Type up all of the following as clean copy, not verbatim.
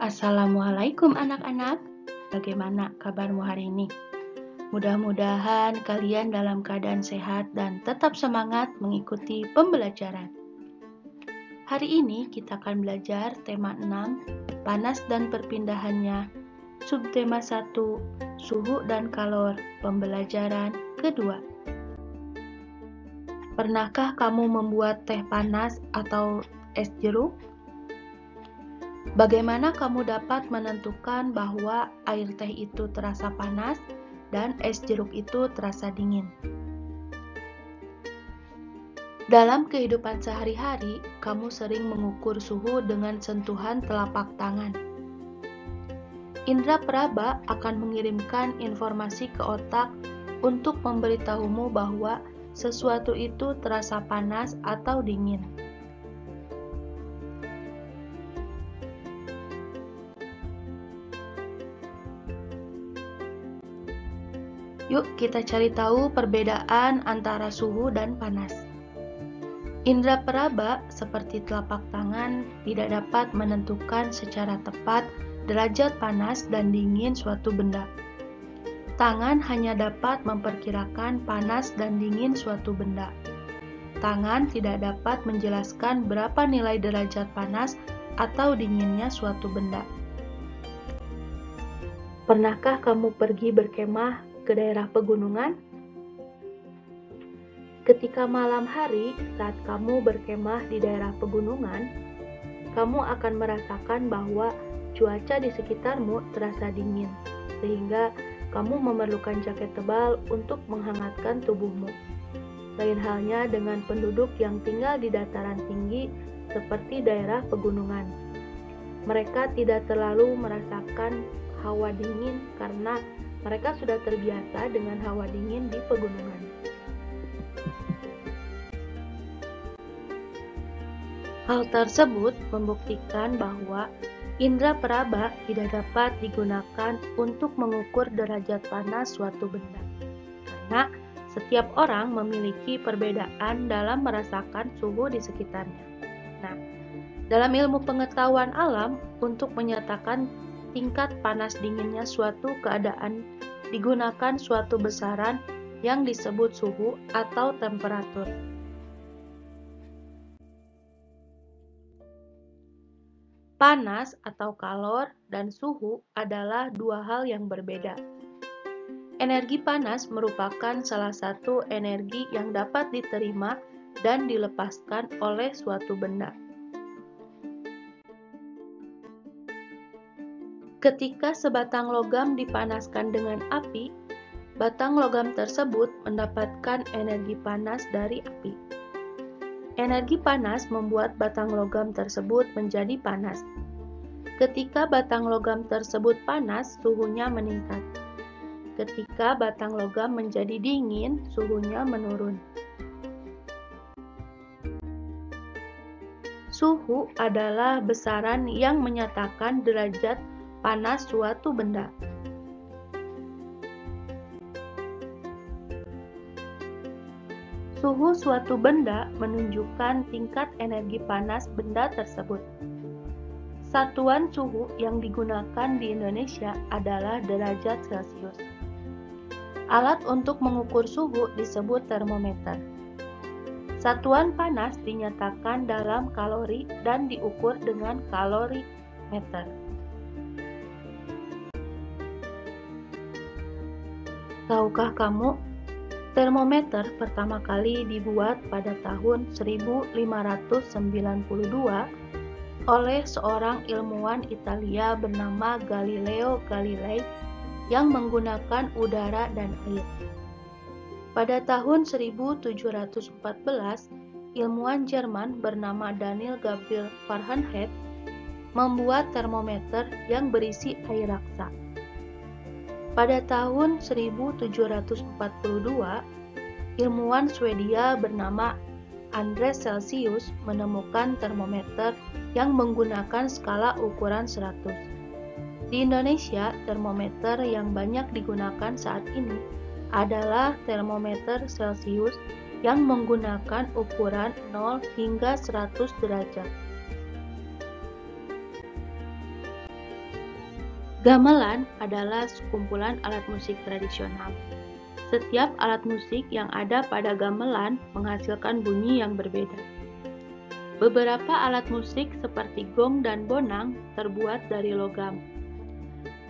Assalamualaikum anak-anak, bagaimana kabarmu hari ini? Mudah-mudahan kalian dalam keadaan sehat dan tetap semangat mengikuti pembelajaran. Hari ini kita akan belajar tema 6, panas dan perpindahannya, subtema 1, suhu dan kalor, pembelajaran kedua. Pernahkah kamu membuat teh panas atau es jeruk? Bagaimana kamu dapat menentukan bahwa air teh itu terasa panas dan es jeruk itu terasa dingin? Dalam kehidupan sehari-hari, kamu sering mengukur suhu dengan sentuhan telapak tangan. Indra peraba akan mengirimkan informasi ke otak untuk memberitahumu bahwa sesuatu itu terasa panas atau dingin. Yuk kita cari tahu perbedaan antara suhu dan panas. Indra peraba seperti telapak tangan tidak dapat menentukan secara tepat derajat panas dan dingin suatu benda. Tangan hanya dapat memperkirakan panas dan dingin suatu benda. Tangan tidak dapat menjelaskan berapa nilai derajat panas atau dinginnya suatu benda. Pernahkah kamu pergi berkemah ke daerah pegunungan? Ketika malam hari saat kamu berkemah di daerah pegunungan, kamu akan merasakan bahwa cuaca di sekitarmu terasa dingin, sehingga kamu memerlukan jaket tebal untuk menghangatkan tubuhmu. Lain halnya dengan penduduk yang tinggal di dataran tinggi seperti daerah pegunungan. Mereka tidak terlalu merasakan hawa dingin karena mereka sudah terbiasa dengan hawa dingin di pegunungan. Hal tersebut membuktikan bahwa indra peraba tidak dapat digunakan untuk mengukur derajat panas suatu benda, karena setiap orang memiliki perbedaan dalam merasakan suhu di sekitarnya. Nah, dalam ilmu pengetahuan alam, untuk menyatakan tingkat panas dinginnya suatu keadaan digunakan suatu besaran yang disebut suhu atau temperatur. Panas atau kalor dan suhu adalah dua hal yang berbeda. Energi panas merupakan salah satu energi yang dapat diterima dan dilepaskan oleh suatu benda. Ketika sebatang logam dipanaskan dengan api, batang logam tersebut mendapatkan energi panas dari api. Energi panas membuat batang logam tersebut menjadi panas. Ketika batang logam tersebut panas, suhunya meningkat. Ketika batang logam menjadi dingin, suhunya menurun. Suhu adalah besaran yang menyatakan derajat panas suatu benda. Suhu suatu benda menunjukkan tingkat energi panas benda tersebut. Satuan suhu yang digunakan di Indonesia adalah derajat Celcius. Alat untuk mengukur suhu disebut termometer. Satuan panas dinyatakan dalam kalori dan diukur dengan kalorimeter. Tahukah kamu, termometer pertama kali dibuat pada tahun 1592 oleh seorang ilmuwan Italia bernama Galileo Galilei yang menggunakan udara dan air. Pada tahun 1714, ilmuwan Jerman bernama Daniel Gabriel Fahrenheit membuat termometer yang berisi air raksa. Pada tahun 1742, ilmuwan Swedia bernama Andreas Celsius menemukan termometer yang menggunakan skala ukuran 100. Di Indonesia, termometer yang banyak digunakan saat ini adalah termometer Celsius yang menggunakan ukuran 0 hingga 100 derajat. Gamelan adalah sekumpulan alat musik tradisional. Setiap alat musik yang ada pada gamelan menghasilkan bunyi yang berbeda. Beberapa alat musik seperti gong dan bonang terbuat dari logam.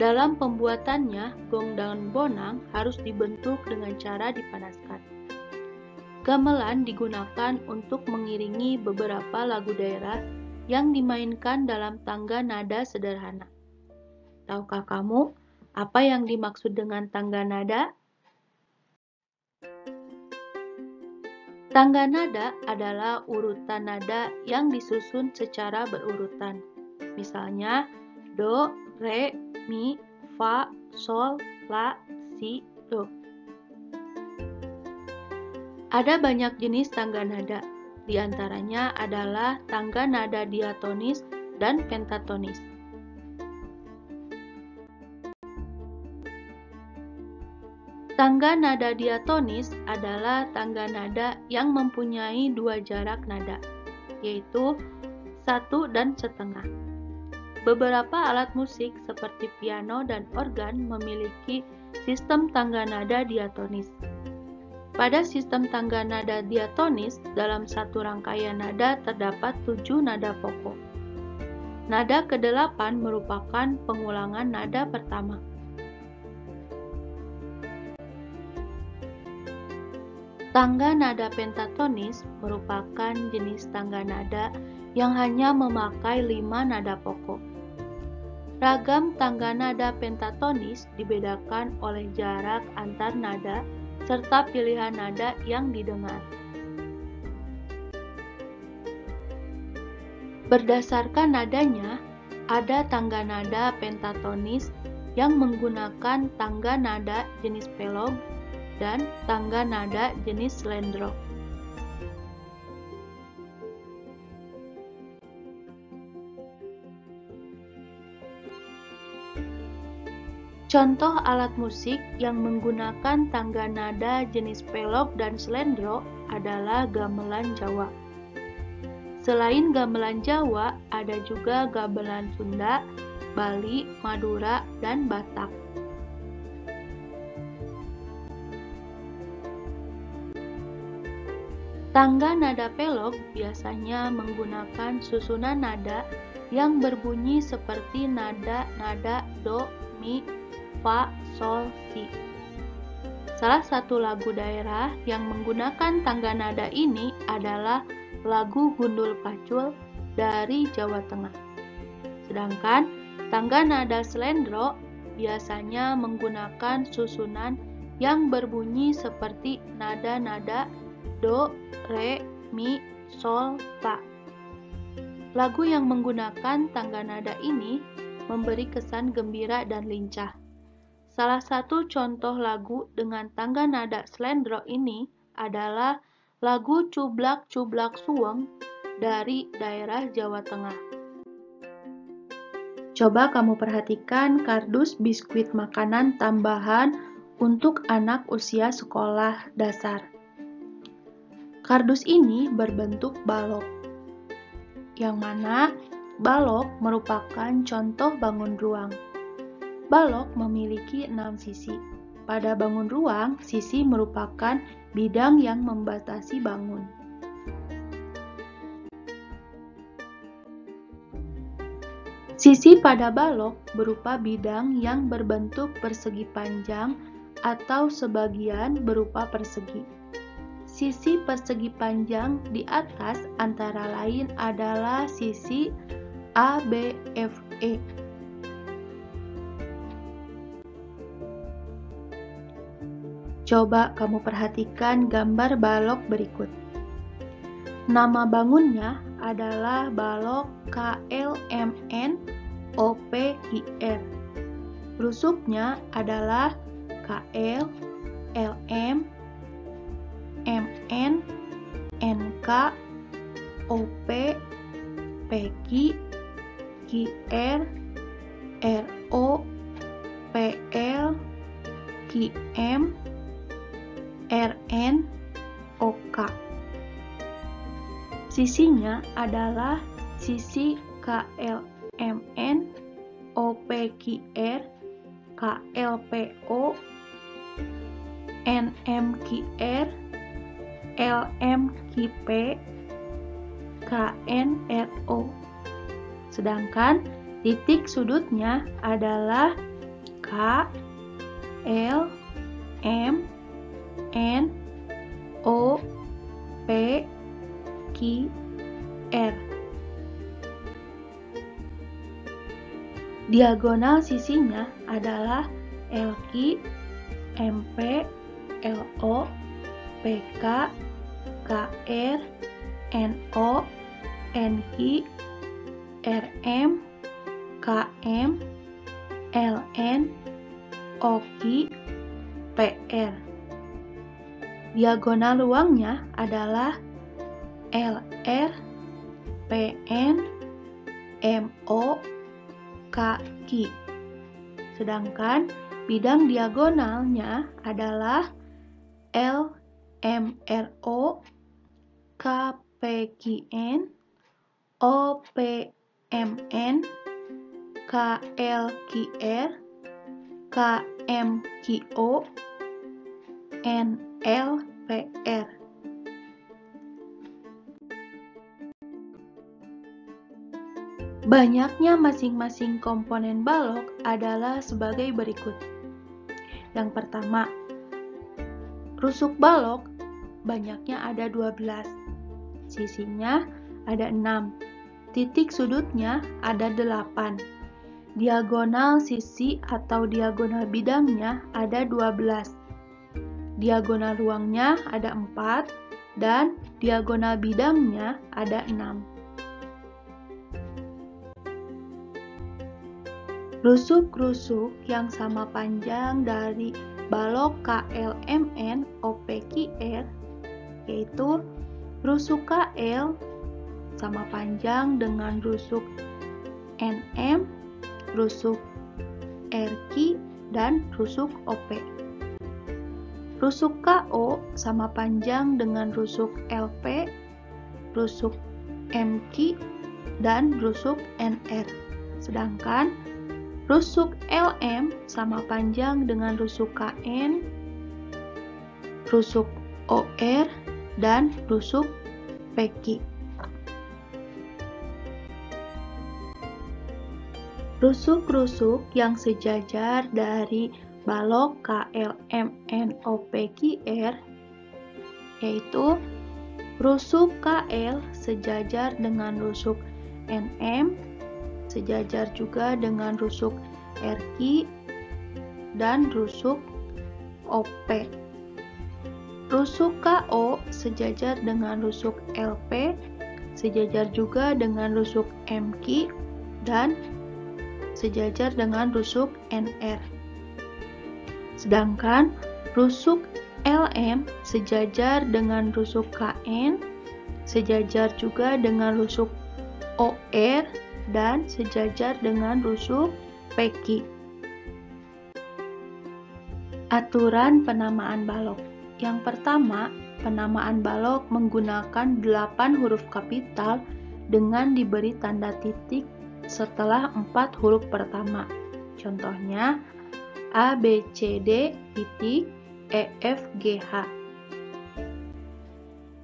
Dalam pembuatannya, gong dan bonang harus dibentuk dengan cara dipanaskan. Gamelan digunakan untuk mengiringi beberapa lagu daerah yang dimainkan dalam tangga nada sederhana. Tahukah kamu apa yang dimaksud dengan tangga nada? Tangga nada adalah urutan nada yang disusun secara berurutan. Misalnya, do, re, mi, fa, sol, la, si, do. Ada banyak jenis tangga nada, di antaranya adalah tangga nada diatonis dan pentatonis. Tangga nada diatonis adalah tangga nada yang mempunyai dua jarak nada, yaitu 1,5. Beberapa alat musik seperti piano dan organ memiliki sistem tangga nada diatonis. Pada sistem tangga nada diatonis, dalam satu rangkaian nada terdapat 7 nada pokok. Nada ke-8 merupakan pengulangan nada pertama. Tangga nada pentatonis merupakan jenis tangga nada yang hanya memakai 5 nada pokok. Ragam tangga nada pentatonis dibedakan oleh jarak antar nada serta pilihan nada yang didengar. Berdasarkan nadanya, ada tangga nada pentatonis yang menggunakan tangga nada jenis pelog dan tangga nada jenis slendro. Contoh alat musik yang menggunakan tangga nada jenis pelog dan slendro adalah gamelan Jawa. Selain gamelan Jawa, ada juga gamelan Sunda, Bali, Madura, dan Batak. Tangga nada pelog biasanya menggunakan susunan nada yang berbunyi seperti nada-nada do, mi, fa, sol, si. Salah satu lagu daerah yang menggunakan tangga nada ini adalah lagu Gundul Pacul dari Jawa Tengah. Sedangkan tangga nada slendro biasanya menggunakan susunan yang berbunyi seperti nada-nada do, re, mi, sol, la. Lagu yang menggunakan tangga nada ini memberi kesan gembira dan lincah. Salah satu contoh lagu dengan tangga nada slendro ini adalah lagu Cublak Cublak Suweng dari daerah Jawa Tengah. Coba kamu perhatikan kardus biskuit makanan tambahan untuk anak usia sekolah dasar. Kardus ini berbentuk balok, yang mana balok merupakan contoh bangun ruang. Balok memiliki 6 sisi. Pada bangun ruang, sisi merupakan bidang yang membatasi bangun. Sisi pada balok berupa bidang yang berbentuk persegi panjang atau sebagian berupa persegi. Sisi persegi panjang di atas antara lain adalah sisi A, B, F, E. Coba kamu perhatikan gambar balok berikut. Nama bangunnya adalah balok KLMNOPIR. Rusuknya adalah KL, LM, MN, NK, OP, PQ, QR, RO, PL, QM, RN, OK. Sisinya adalah sisi KLMN, OP, OPQR, KLPO, NMQR, LMQP, KNRO. Sedangkan titik sudutnya adalah K, L, M, N, O, P, Q, R. Diagonal sisinya adalah LQ, MP, LO, PK, KR, NO, NQ, RM, KM, LN, OQ, PR. Diagonal ruangnya adalah LR, PN, MO, KQ. Sedangkan bidang diagonalnya adalah LMRO, KPQN, OPMN, KLQR, KMQO, NLPR. Banyaknya masing-masing komponen balok adalah sebagai berikut. Yang pertama, rusuk balok banyaknya ada 12, sisinya ada 6, titik sudutnya ada 8, diagonal sisi atau diagonal bidangnya ada 12, diagonal ruangnya ada 4, dan diagonal bidangnya ada 6. Rusuk-rusuk yang sama panjang dari balok KLMN OPQR yaitu rusuk KL sama panjang dengan rusuk NM, rusuk RQ, dan rusuk OP. Rusuk KO sama panjang dengan rusuk LP, rusuk MQ, dan rusuk NR. Sedangkan rusuk LM sama panjang dengan rusuk KN, rusuk OR, dan rusuk PQ. Rusuk-rusuk yang sejajar dari balok KLMN OPQR yaitu rusuk KL sejajar dengan rusuk NM, sejajar juga dengan rusuk RQ, dan rusuk OP. Rusuk KO sejajar dengan rusuk LP, sejajar juga dengan rusuk MQ, dan sejajar dengan rusuk NR. Sedangkan rusuk LM sejajar dengan rusuk KN, sejajar juga dengan rusuk OR, dan sejajar dengan rusuk PQ. Aturan penamaan balok. Yang pertama, penamaan balok menggunakan 8 huruf kapital dengan diberi tanda titik setelah 4 huruf pertama. Contohnya A, B, C, D, titik, E, F, G, H.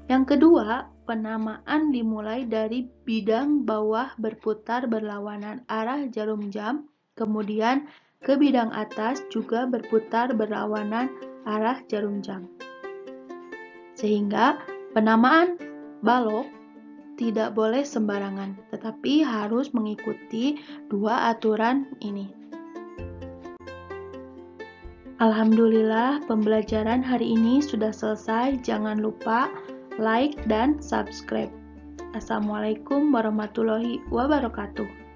Yang kedua, penamaan dimulai dari bidang bawah berputar berlawanan arah jarum jam, kemudian ke bidang atas juga berputar berlawanan arah jarum jam. Sehingga penamaan balok tidak boleh sembarangan, tetapi harus mengikuti 2 aturan ini. Alhamdulillah, pembelajaran hari ini sudah selesai. Jangan lupa like dan subscribe. Assalamualaikum warahmatullahi wabarakatuh.